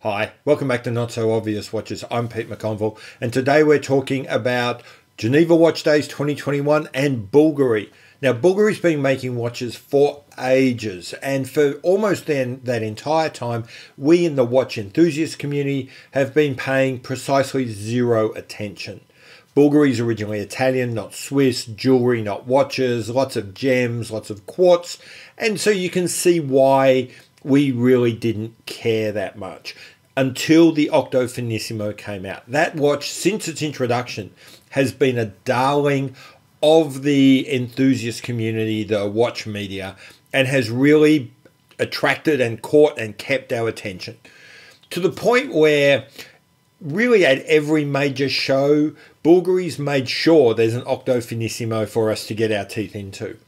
Hi, welcome back to Not So Obvious Watches. I'm Pete McConville, and today we're talking about Geneva Watch Days 2021 and Bulgari. Now, Bulgari's been making watches for ages, and for almost that entire time, we in the watch enthusiast community have been paying precisely zero attention. Bulgari's originally Italian, not Swiss, jewelry, not watches, lots of gems, lots of quartz, and so you can see why we really didn't care that much until the Octo Finissimo came out. That watch, since its introduction, has been a darling of the enthusiast community, the watch media, and has really attracted and caught and kept our attention. To the point where really at every major show, Bulgari's made sure there's an Octo Finissimo for us to get our teeth into.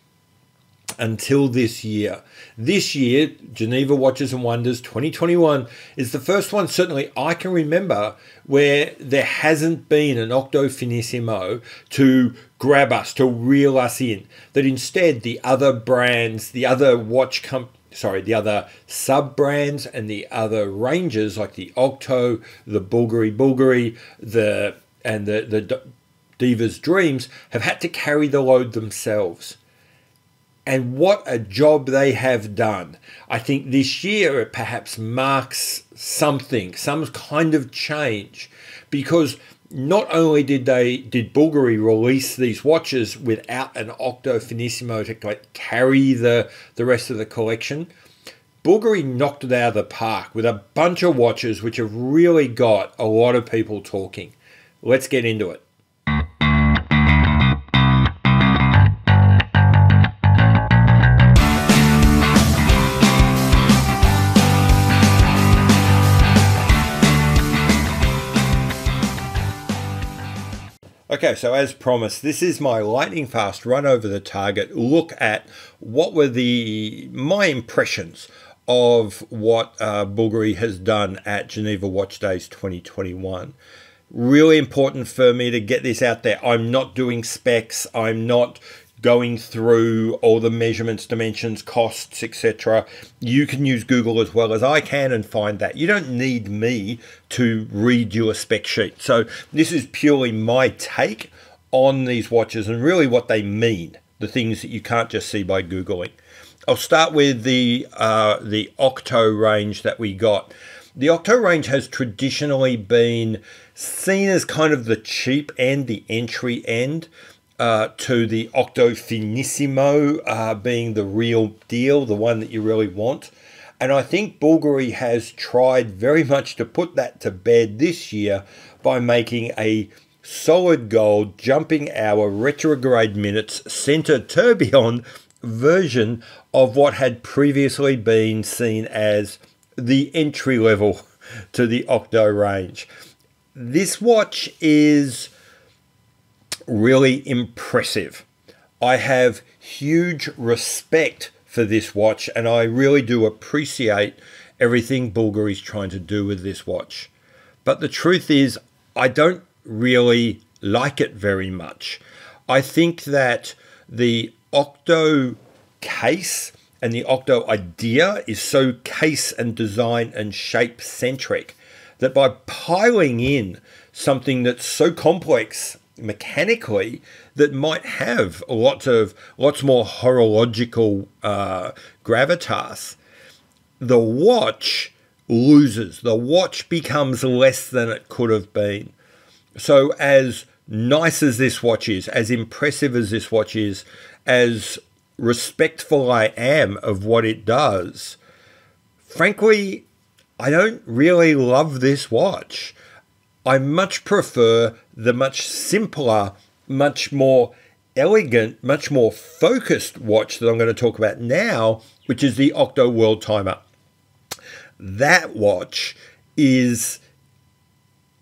Until this year. This year, Geneva Watches and Wonders 2021 is the first one, certainly I can remember, where there hasn't been an Octo Finissimo to grab us, to reel us in. That instead, the other brands, the other the other sub-brands and the other ranges like the Octo, the Bulgari, the Diva's Dreams have had to carry the load themselves. And what a job they have done. I think this year it perhaps marks some kind of change, because not only did Bulgari release these watches without an Octo Finissimo to carry the rest of the collection, Bulgari knocked it out of the park with a bunch of watches which have really got a lot of people talking. Let's get into it. Okay, so as promised, this is my lightning fast run over the target look at what were my impressions of what Bulgari has done at Geneva Watch Days 2021. Really important for me to get this out there. I'm not doing specs. I'm not going through all the measurements, dimensions, costs, etc. You can use Google as well as I can and find that. You don't need me to read you a spec sheet. So this is purely my take on these watches and really what they mean, the things that you can't just see by Googling. I'll start with the Octo range that we got. The Octo range has traditionally been seen as kind of the cheap end, the entry end, to the Octo Finissimo being the real deal, the one that you really want. And I think Bulgari has tried very much to put that to bed this year by making a solid gold jumping hour retrograde minutes center tourbillon version of what had previously been seen as the entry level to the Octo range. This watch is really impressive. I have huge respect for this watch, and I really do appreciate everything Bulgari's trying to do with this watch. But the truth is, I don't really like it very much. I think that the Octo case and the Octo idea is so case and design and shape centric that by piling in something that's so complex mechanically that might have lots more horological gravitas, the watch loses. The watch becomes less than it could have been. So as nice as this watch is, as impressive as this watch is, as respectful I am of what it does, frankly, I don't really love this watch. I much prefer the much simpler, much more elegant, much more focused watch that I'm going to talk about now, which is the Octo World Timer. That watch is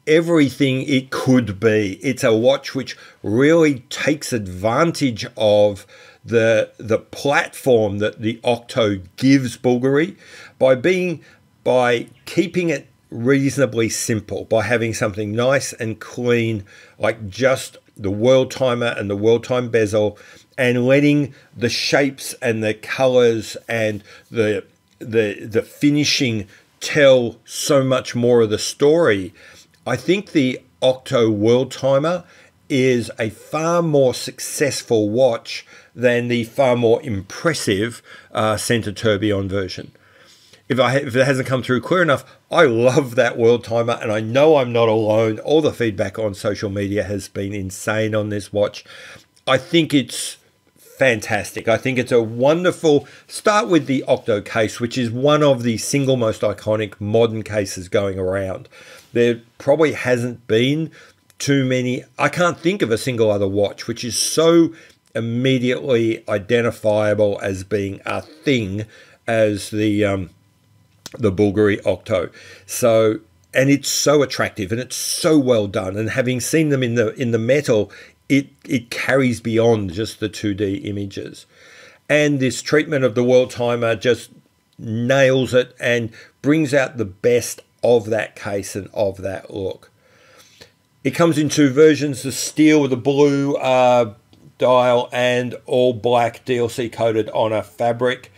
everything it could be. It's a watch which really takes advantage of the platform that the Octo gives Bulgari by keeping it reasonably simple, by having something nice and clean like just the World Timer and the World Time bezel, and letting the shapes and the colors and the finishing tell so much more of the story. I think the Octo World Timer is a far more successful watch than the far more impressive Center Tourbillon version. If it hasn't come through clear enough, I love that World Timer, and I know I'm not alone. All the feedback on social media has been insane on this watch. I think it's fantastic. I think it's a wonderful start with the Octo case, which is one of the single most iconic modern cases going around. There probably hasn't been too many. I can't think of a single other watch which is so immediately identifiable as being a thing as the Bulgari Octo. So, and it's so attractive and it's so well done. And having seen them in the metal, it carries beyond just the 2D images. And this treatment of the World Timer just nails it and brings out the best of that case and of that look. It comes in two versions, the steel with the blue dial and all black DLC coated on a fabric.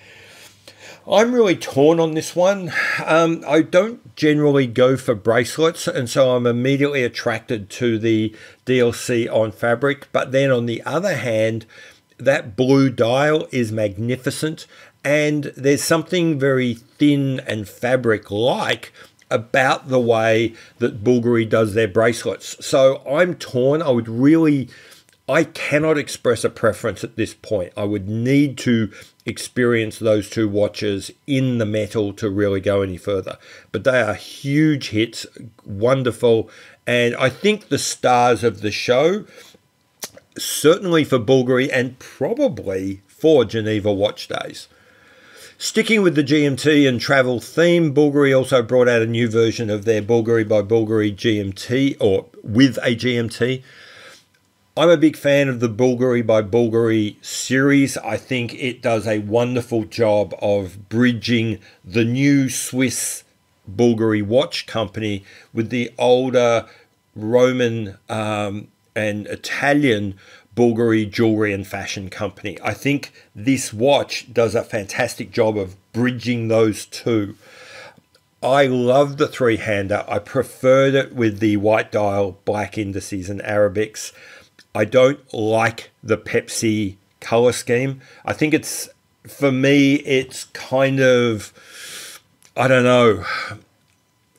I'm really torn on this one. I don't generally go for bracelets, and so I'm immediately attracted to the DLC on fabric. But then on the other hand, that blue dial is magnificent, and there's something very thin and fabric-like about the way that Bulgari does their bracelets. So I'm torn. I cannot express a preference at this point. I would need to experience those two watches in the metal to really go any further. But they are huge hits, wonderful, and I think the stars of the show, certainly for Bulgari and probably for Geneva Watch Days. Sticking with the GMT and travel theme, Bulgari also brought out a new version of their Bulgari by Bulgari GMT, or with a GMT. I'm a big fan of the Bulgari by Bulgari series. I think it does a wonderful job of bridging the new Swiss Bulgari watch company with the older Roman and Italian Bulgari jewelry and fashion company. I think this watch does a fantastic job of bridging those two. I love the three-hander. I preferred it with the white dial, black indices and Arabics. I don't like the Pepsi color scheme. I think it's, for me, it's kind of, I don't know.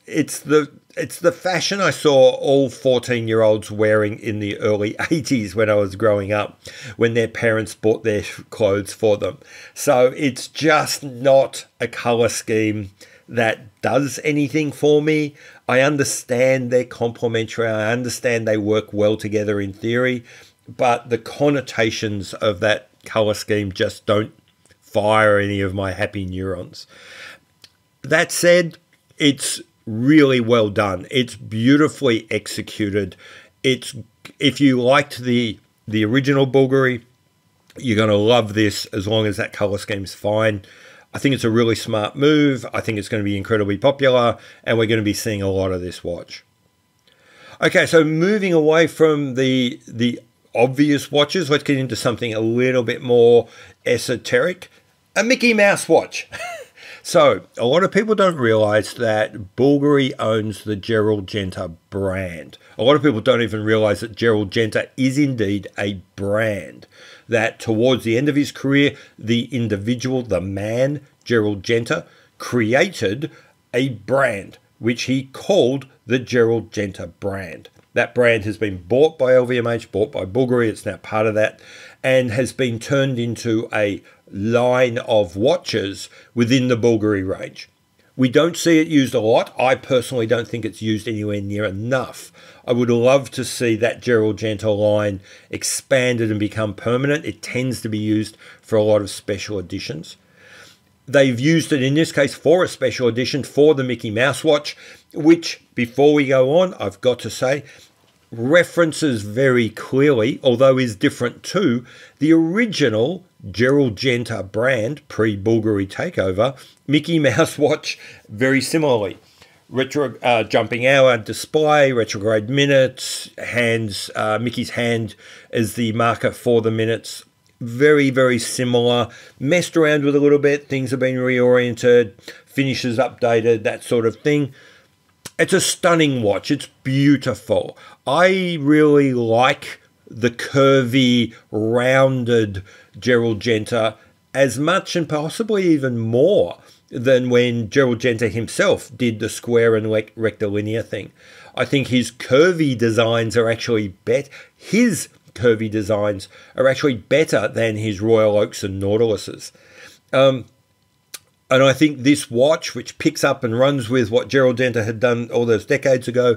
It's the fashion I saw all 14-year-olds wearing in the early 80s when I was growing up, when their parents bought their clothes for them. So it's just not a color scheme that does anything for me. I understand they're complementary. I understand they work well together in theory, but the connotations of that color scheme just don't fire any of my happy neurons. That said, it's really well done. It's beautifully executed. If you liked the original Bulgari, you're going to love this as long as that color scheme's fine. I think it's a really smart move. I think it's going to be incredibly popular, and we're going to be seeing a lot of this watch. Okay, so moving away from the obvious watches, let's get into something a little bit more esoteric. A Mickey Mouse watch. So, a lot of people don't realize that Bulgari owns the Gerald Genta brand. A lot of people don't even realize that Gerald Genta is indeed a brand. That towards the end of his career, the individual, the man, Gerald Genta, created a brand, which he called the Gerald Genta brand. That brand has been bought by LVMH, bought by Bulgari, it's now part of that, and has been turned into a line of watches within the Bulgari range. We don't see it used a lot. I personally don't think it's used anywhere near enough. I would love to see that Gerald Genta line expanded and become permanent. It tends to be used for a lot of special editions. They've used it in this case for a special edition for the Mickey Mouse watch, which, before we go on, I've got to say, references very clearly, although is different to, the original Gerald Genta brand, pre-Bulgari takeover, Mickey Mouse watch very similarly. Retro jumping hour display, retrograde minutes, hands, Mickey's hand is the marker for the minutes. very, very similar. Messed around with a little bit. Things have been reoriented, finishes updated, that sort of thing. It's a stunning watch. It's beautiful. I really like the curvy, rounded Gerald Genta as much and possibly even more than when Gerald Genta himself did the square and rectilinear thing. I think his curvy designs are actually better. His curvy designs are actually better than his Royal Oaks and Nautiluses. And I think this watch, which picks up and runs with what Gerald Genta had done all those decades ago,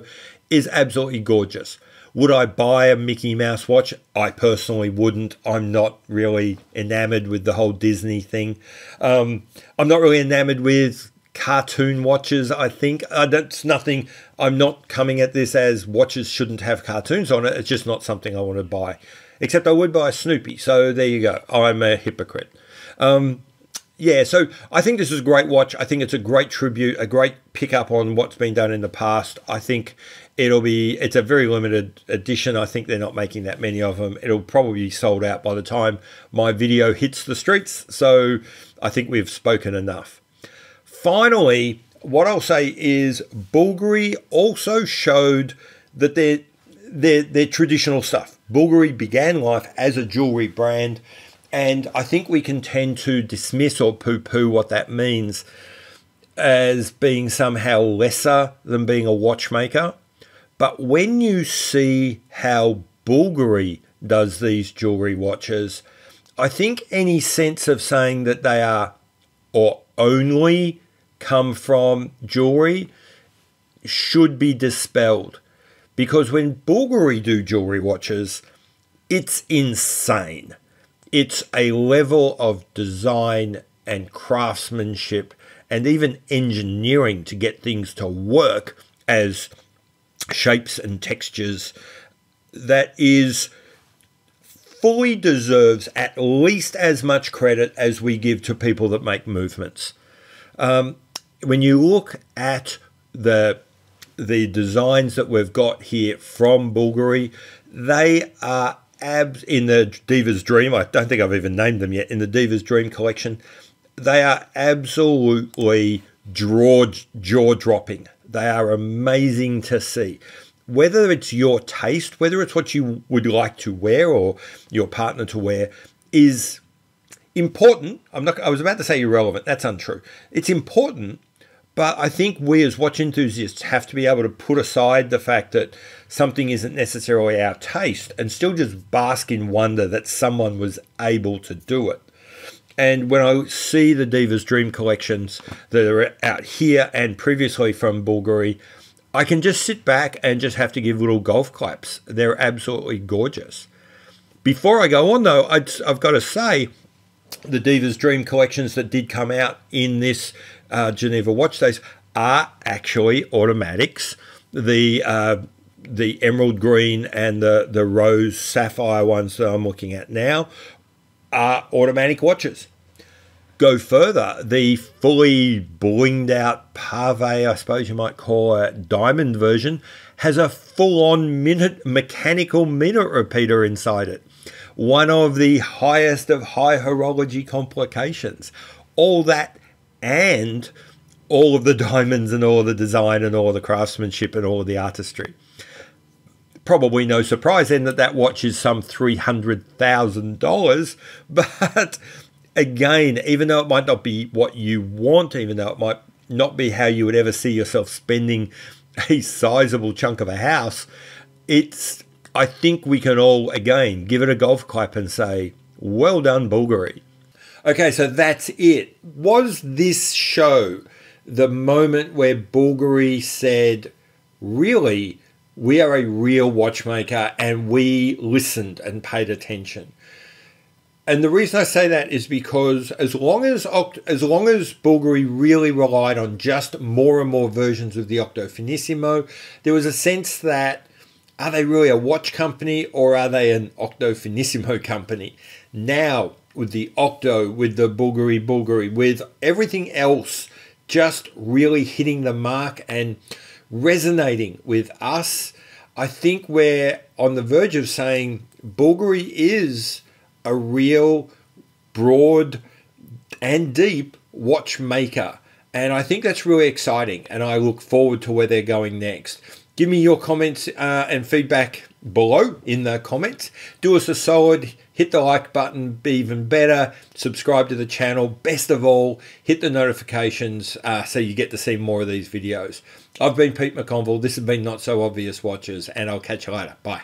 is absolutely gorgeous. Would I buy a Mickey Mouse watch? I personally wouldn't. I'm not really enamored with the whole Disney thing. I'm not really enamored with cartoon watches, I think. That's nothing. I'm not coming at this as watches shouldn't have cartoons on it. It's just not something I want to buy. Except I would buy a Snoopy. So there you go. I'm a hypocrite. Yeah, so I think this is a great watch. I think it's a great tribute, a great pickup on what's been done in the past. I think it's a very limited edition. I think they're not making that many of them. It'll probably be sold out by the time my video hits the streets. So I think we've spoken enough. Finally, what I'll say is Bulgari also showed that they're traditional stuff. Bulgari began life as a jewelry brand, and I think we can tend to dismiss or poo-poo what that means as being somehow lesser than being a watchmaker. But when you see how Bulgari does these jewelry watches, I think any sense of saying that they are or only come from jewelry should be dispelled. Because when Bulgari do jewelry watches, it's insane. It's a level of design and craftsmanship and even engineering to get things to work as shapes and textures that is fully deserves at least as much credit as we give to people that make movements. When you look at the designs that we've got here from Bulgari, they are in the Diva's Dream. I don't think I've even named them yet. In the Diva's Dream collection, they are absolutely jaw-dropping. They are amazing to see. Whether it's your taste, whether it's what you would like to wear or your partner to wear, is important. I was about to say irrelevant. That's untrue. It's important, but I think we as watch enthusiasts have to be able to put aside the fact that something isn't necessarily our taste and still just bask in wonder that someone was able to do it. And when I see the Diva's Dream collections that are out here and previously from Bulgari, I can just sit back and just have to give little golf claps. They're absolutely gorgeous. Before I go on, though, I've got to say the Diva's Dream collections that did come out in this Geneva Watch Days are actually automatics. The emerald green and the rose sapphire ones that I'm looking at now are automatic watches. Go further, the fully blinged out pave, I suppose you might call it, diamond version, has a full-on mechanical minute repeater inside it. One of the highest of high horology complications. All that and all of the diamonds and all the design and all the craftsmanship and all of the artistry. Probably no surprise then that watch is some $300,000, but again, even though it might not be what you want, even though it might not be how you would ever see yourself spending a sizable chunk of a house, I think we can all, again, give it a golf clap and say, well done, Bulgari. Okay, so that's it. Was this show the moment where Bulgari said, really, we are a real watchmaker and we listened and paid attention? And the reason I say that is because as long as Bulgari really relied on just more and more versions of the Octo Finissimo, there was a sense that, are they really a watch company or are they an Octo Finissimo company? Now, with the Octo, with the Bulgari, with everything else just really hitting the mark and resonating with us, I think we're on the verge of saying Bulgari is a real broad and deep watchmaker. And I think that's really exciting, and I look forward to where they're going next. Give me your comments and feedback below in the comments. Do us a solid, hit the like button, be even better, subscribe to the channel. Best of all, hit the notifications so you get to see more of these videos. I've been Pete McConville. This has been Not So Obvious Watches, and I'll catch you later. Bye.